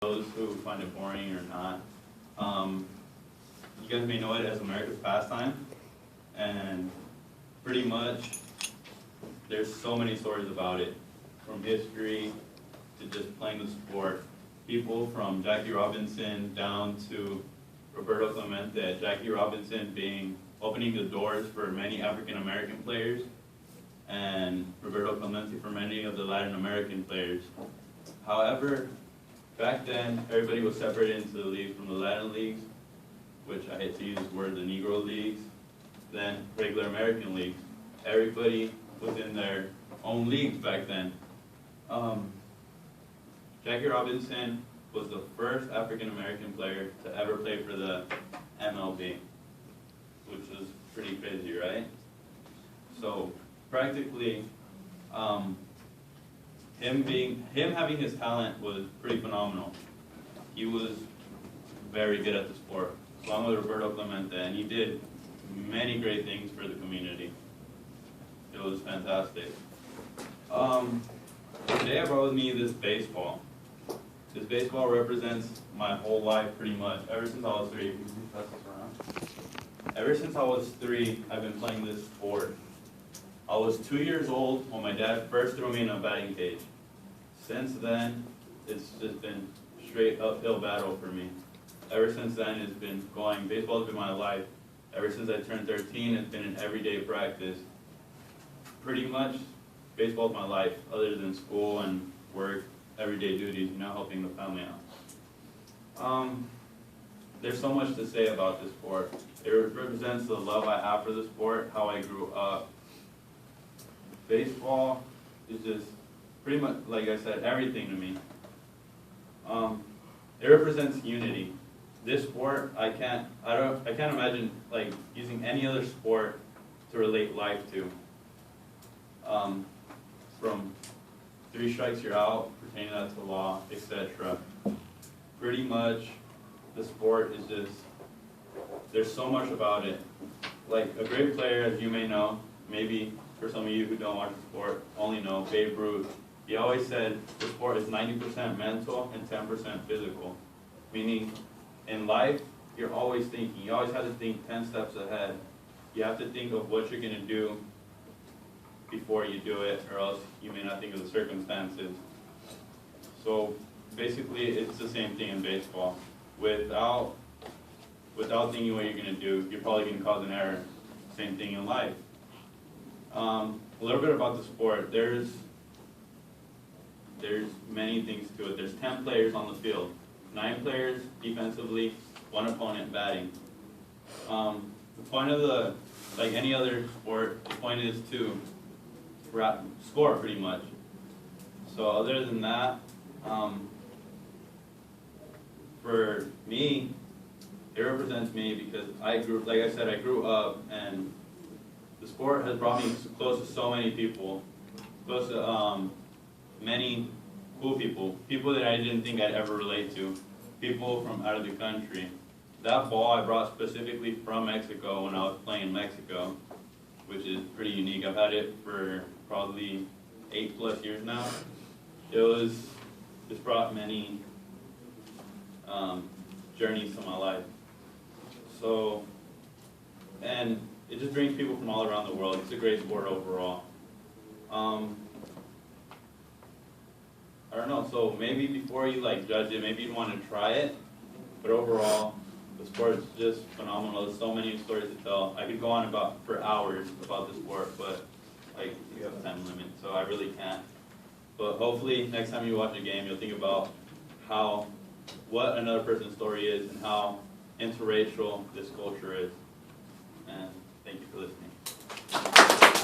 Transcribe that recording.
those who find it boring or not. You guys may know it as America's pastime, and pretty much there's so many stories about it, from history to just playing the sport. People from Jackie Robinson down to Roberto Clemente. Jackie Robinson opening the doors for many African American players, and Roberto Clemente for many of the Latin American players. However, back then, everybody was separated into the leagues from the Latin leagues, which I hate to use the word, the Negro leagues, then regular American leagues. Everybody was in their own leagues back then. Jackie Robinson was the first African American player to ever play for the MLB, which was pretty crazy, right? So practically, him having his talent was pretty phenomenal. He was very good at the sport, along with Roberto Clemente, and he did many great things for the community. It was fantastic. Today I brought with me this baseball. This baseball represents my whole life pretty much, ever since I was 3. Ever since I was 3, I've been playing this sport. I was 2 years old when my dad first threw me in a batting cage. Since then, it's just been straight uphill battle for me. Ever since then, it's been going. Baseball's been my life. Ever since I turned 13, it's been an everyday practice. Pretty much, baseball's my life, other than school and work, everyday duties, helping the family out. There's so much to say about this sport. It represents the love I have for the sport, how I grew up. Baseball is just pretty much, like I said, everything to me. It represents unity. This sport, I can't imagine like using any other sport to relate life to. From 3 strikes you're out, pertaining that to law, etc. Pretty much, the sport is just, there's so much about it. Like a great player, as you may know, maybe for some of you who don't watch the sport, only know Babe Ruth. He always said the sport is 90% mental and 10% physical. Meaning, in life, you're always thinking. You always have to think 10 steps ahead. You have to think of what you're going to do before you do it, or else you may not think of the circumstances. So basically, it's the same thing in baseball. Without thinking what you're going to do, you're probably going to cause an error. Same thing in life. A little bit about the sport. There's many things to it. There's 10 players on the field, 9 players defensively, 1 opponent batting. The point of like any other sport, the point is to score pretty much. So other than that, for me, it represents me because I grew up, and the sport has brought me close to so many people, close to many cool people that I didn't think I'd ever relate to, people from out of the country. That ball I brought specifically from Mexico when I was playing in Mexico, which is pretty unique. I've had it for probably 8+ years now. It's brought many journeys to my life. So, and it just brings people from all around the world. It's a great sport overall. I don't know, so maybe before you judge it, maybe you want to try it, but overall, the sport is just phenomenal. There's so many stories to tell. I could go on for hours about the sport, but you have a time limit, so I really can't. But hopefully, next time you watch a game, you'll think about what another person's story is and how interracial this culture is. And thank you for listening.